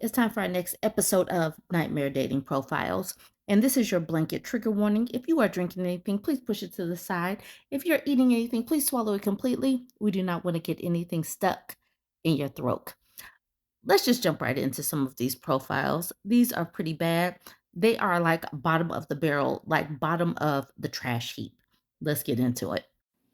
It's time for our next episode of Nightmare Dating Profiles. And this is your blanket trigger warning. If you are drinking anything, please push it to the side. If you're eating anything, please swallow it completely. We do not want to get anything stuck in your throat. Let's just jump right into some of these profiles. These are pretty bad. They are like bottom of the barrel, like bottom of the trash heap. Let's get into it.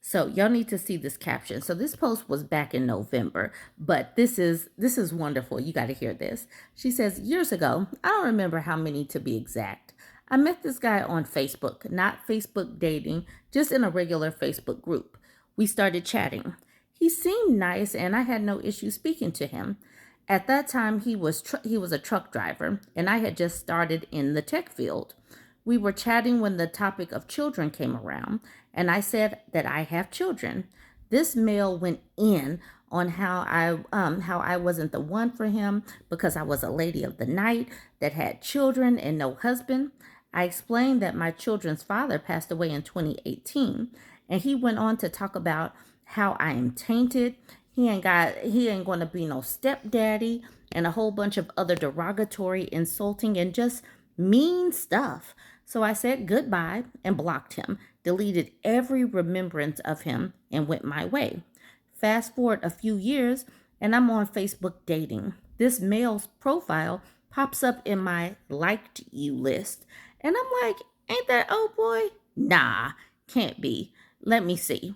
So y'all need to see this caption. So this post was back in November, but this is wonderful. You got to hear this. She says, "Years ago, I don't remember how many to be exact. I met this guy on Facebook, not Facebook dating, just in a regular Facebook group. We started chatting. He seemed nice and I had no issue speaking to him. At that time, he was a truck driver and I had just started in the tech field. We were chatting when the topic of children came around, and I said that I have children. This male went in on how I wasn't the one for him because I was a lady of the night that had children and no husband. I explained that my children's father passed away in 2018, and he went on to talk about how I am tainted. He ain't going to be no stepdaddy and a whole bunch of other derogatory, insulting, and just mean stuff. So I said goodbye and blocked him, deleted every remembrance of him, and went my way. Fast forward a few years, and I'm on Facebook dating. This male's profile pops up in my liked you list. And I'm like, ain't that old boy? Nah, can't be. Let me see.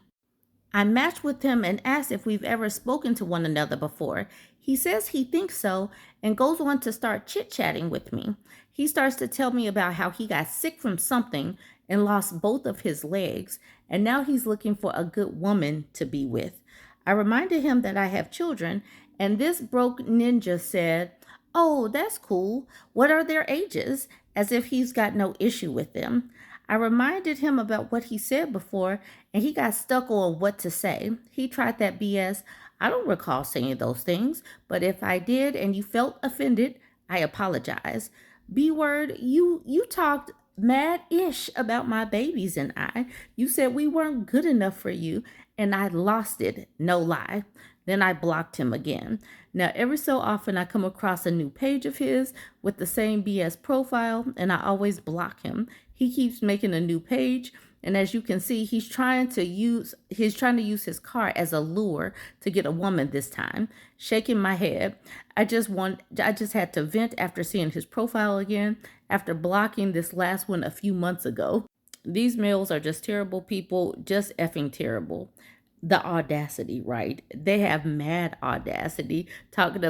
I matched with him and asked if we've ever spoken to one another before. He says he thinks so and goes on to start chit-chatting with me. He starts to tell me about how he got sick from something and lost both of his legs, and now he's looking for a good woman to be with. I reminded him that I have children, and this broke ninja said, "Oh, that's cool. What are their ages?" As if he's got no issue with them. I reminded him about what he said before, and he got stuck on what to say. He tried that BS. I don't recall saying those things, but if I did and you felt offended, I apologize. B word, you talked mad-ish about my babies and I. You said we weren't good enough for you, and I lost it, no lie. Then I blocked him again. Now, every so often, I come across a new page of his with the same BS profile, and I always block him. He keeps making a new page, and as you can see, he's trying to use his car as a lure to get a woman this time. Shaking my head. I just had to vent after seeing his profile again after blocking this last one a few months ago. These males are just terrible people, just effing terrible. The audacity, right? They have mad audacity talking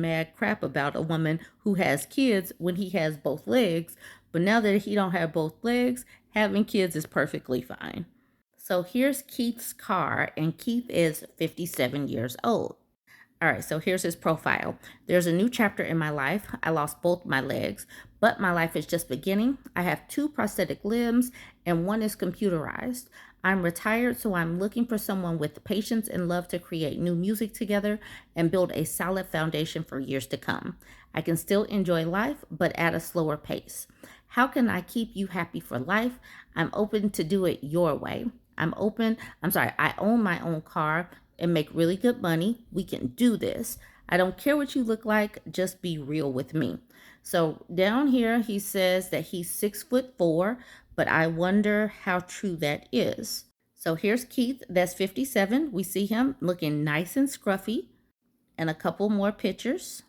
mad crap about a woman who has kids when he has both legs. But now that he don't have both legs, having kids is perfectly fine. So here's Keith's car, and Keith is 57 years old. All right, so here's his profile. There's a new chapter in my life. I lost both my legs, but my life is just beginning. I have 2 prosthetic limbs, and one is computerized. I'm retired, so I'm looking for someone with patience and love to create new music together and build a solid foundation for years to come. I can still enjoy life, but at a slower pace. How can I keep you happy for life? I'm open to do it your way. I own my own car and make really good money. We can do this. I don't care what you look like, just be real with me. So down here, he says that he's 6'4", but I wonder how true that is. So here's Keith, that's 57. We see him looking nice and scruffy, and a couple more pictures.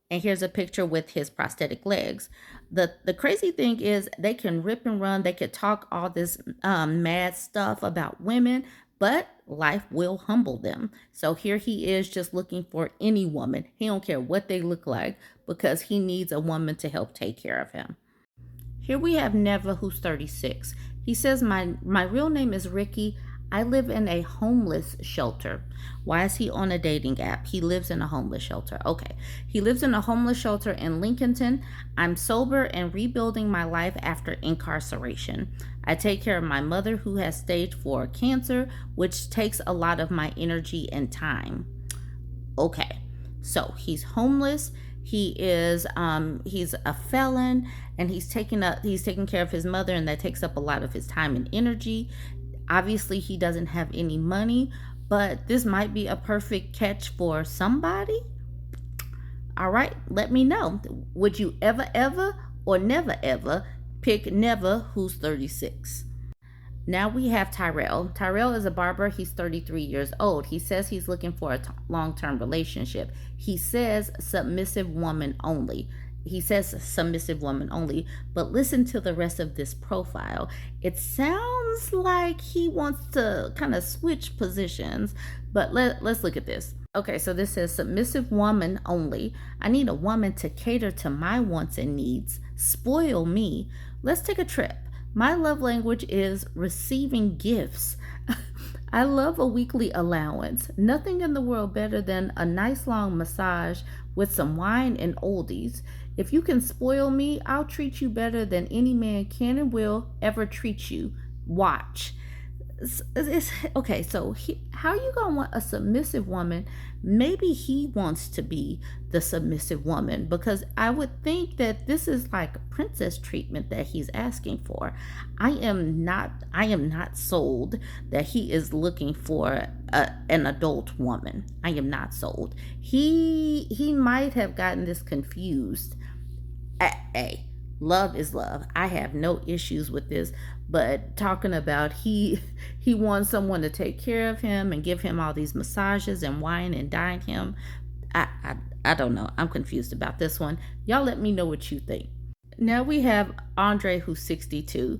And here's a picture with his prosthetic legs. The crazy thing is they can rip and run. They could talk all this mad stuff about women, but life will humble them. So here he is just looking for any woman. He don't care what they look like because he needs a woman to help take care of him. Here we have Neva, who's 36. He says, my real name is Ricky. I live in a homeless shelter. Why is he on a dating app? He lives in a homeless shelter. Okay. He lives in a homeless shelter in Lincolnton. I'm sober and rebuilding my life after incarceration. I take care of my mother who has stage 4 cancer, which takes a lot of my energy and time. Okay. So he's homeless. He's a felon, and he's taking care of his mother, and that takes up a lot of his time and energy. Obviously, he doesn't have any money, but this might be a perfect catch for somebody. All right, let me know. Would you ever or never ever pick never who's 36? Now we have Tyrell. Tyrell is a barber. He's 33 years old. He says he's looking for a long term relationship. He says submissive woman only. He says submissive woman only, but listen to the rest of this profile. It sounds like he wants to kind of switch positions, but let's look at this. Okay, so this says submissive woman only. I need a woman to cater to my wants and needs, spoil me. Let's take a trip. My love language is receiving gifts. I love a weekly allowance. Nothing in the world better than a nice long massage with some wine and oldies. If you can spoil me, I'll treat you better than any man can and will ever treat you. Watch. Okay, so how are you going to want a submissive woman? Maybe he wants to be the submissive woman, because I would think that this is like princess treatment that he's asking for. I am not sold that he is looking for an adult woman. I am not sold. He might have gotten this confused. Hey, love is love. I have no issues with this, but talking about he wants someone to take care of him and give him all these massages and wine and dine him. I don't know. I'm confused about this one. Y'all let me know what you think. Now we have Andre, who's 62.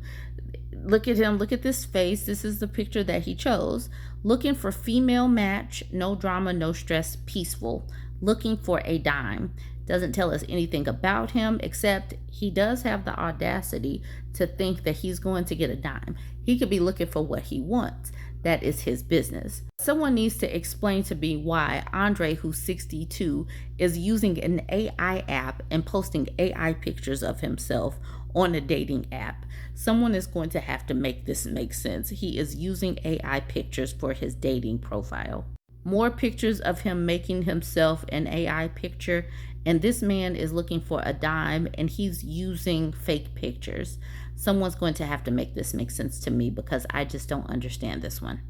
Look at him. Look at this face. This is the picture that he chose. Looking for female match, no drama, no stress, peaceful. Looking for a dime. Doesn't tell us anything about him, except he does have the audacity to think that he's going to get a dime. He could be looking for what he wants. That is his business. Someone needs to explain to me why Andre, who's 62, is using an AI app and posting AI pictures of himself on a dating app. Someone is going to have to make this make sense. He is using AI pictures for his dating profile. More pictures of him making himself an AI picture, and this man is looking for a dime and he's using fake pictures. Someone's going to have to make this make sense to me, because I just don't understand this one.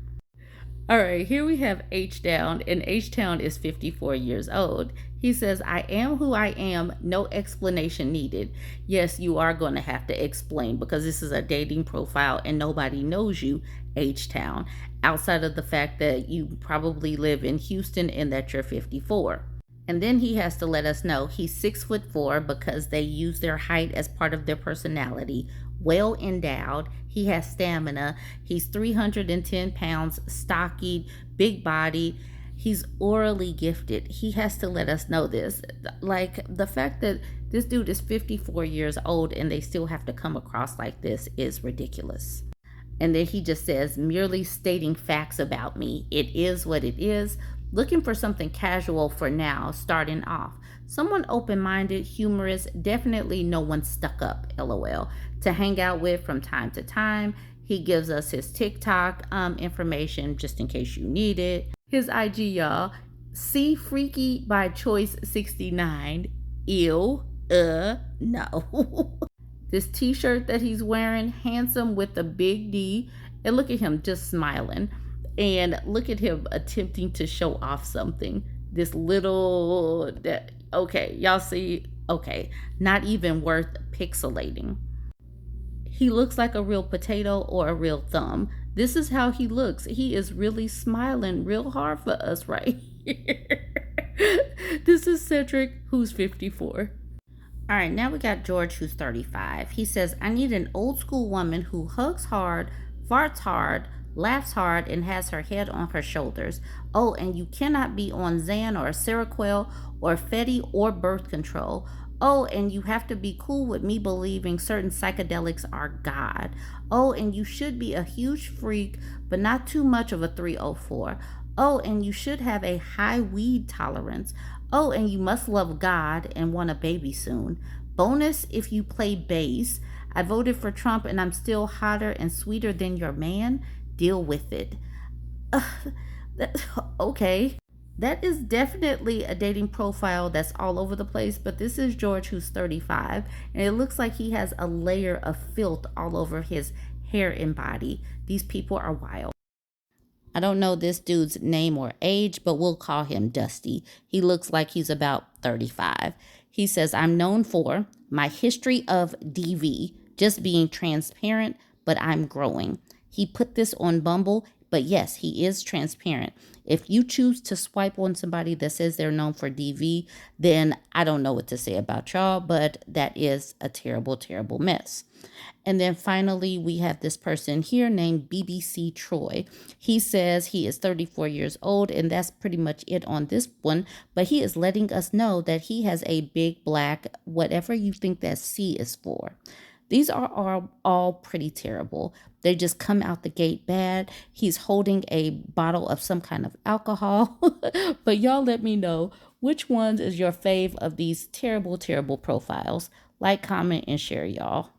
All right, here we have H-Town, and H-Town is 54 years old. He says, I am who I am, no explanation needed. Yes, you are going to have to explain, because this is a dating profile and nobody knows you, H-Town, outside of the fact that you probably live in Houston and that you're 54. And then he has to let us know he's 6'4" because they use their height as part of their personality. Well endowed. He has stamina. He's 310 pounds, stocky, big body. He's orally gifted. He has to let us know this. Like, the fact that this dude is 54 years old and they still have to come across like this is ridiculous. And then he just says, merely stating facts about me. It is what it is. Looking for something casual for now, starting off. Someone open-minded, humorous, definitely no one stuck up, LOL, to hang out with from time to time. He gives us his TikTok information just in case you need it. His IG, y'all. See Freaky by Choice 69. Ew. No. This t-shirt that he's wearing, handsome with a big D. And look at him just smiling. And look at him attempting to show off something. This little, okay, y'all see, okay, not even worth pixelating. He looks like a real potato or a real thumb. This is how he looks. He is really smiling real hard for us right here. This is Cedric, who's 54. All right, now we got George, who's 35. He says, I need an old school woman who hugs hard, farts hard, laughs hard, and has her head on her shoulders. Oh, and you cannot be on Xan or Seroquel or Fetty or birth control. Oh, and you have to be cool with me believing certain psychedelics are God. Oh, and you should be a huge freak, but not too much of a 304. Oh, and you should have a high weed tolerance. Oh, and you must love God and want a baby soon. Bonus if you play bass. I voted for Trump and I'm still hotter and sweeter than your man. Deal with it. Okay. That is definitely a dating profile that's all over the place, but this is George, who's 35, and it looks like he has a layer of filth all over his hair and body. These people are wild. I don't know this dude's name or age, but we'll call him Dusty. He looks like he's about 35. He says, I'm known for my history of DV, just being transparent, but I'm growing. He put this on Bumble, but yes, he is transparent. If you choose to swipe on somebody that says they're known for DV, then I don't know what to say about y'all, but that is a terrible, terrible mess. And then finally, we have this person here named BBC Troy. He says he is 34 years old, and that's pretty much it on this one. But he is letting us know that he has a big black, whatever you think that C is for. These are all pretty terrible. They just come out the gate bad. He's holding a bottle of some kind of alcohol. But y'all let me know which ones is your fave of these terrible, terrible profiles. Like, comment, and share, y'all.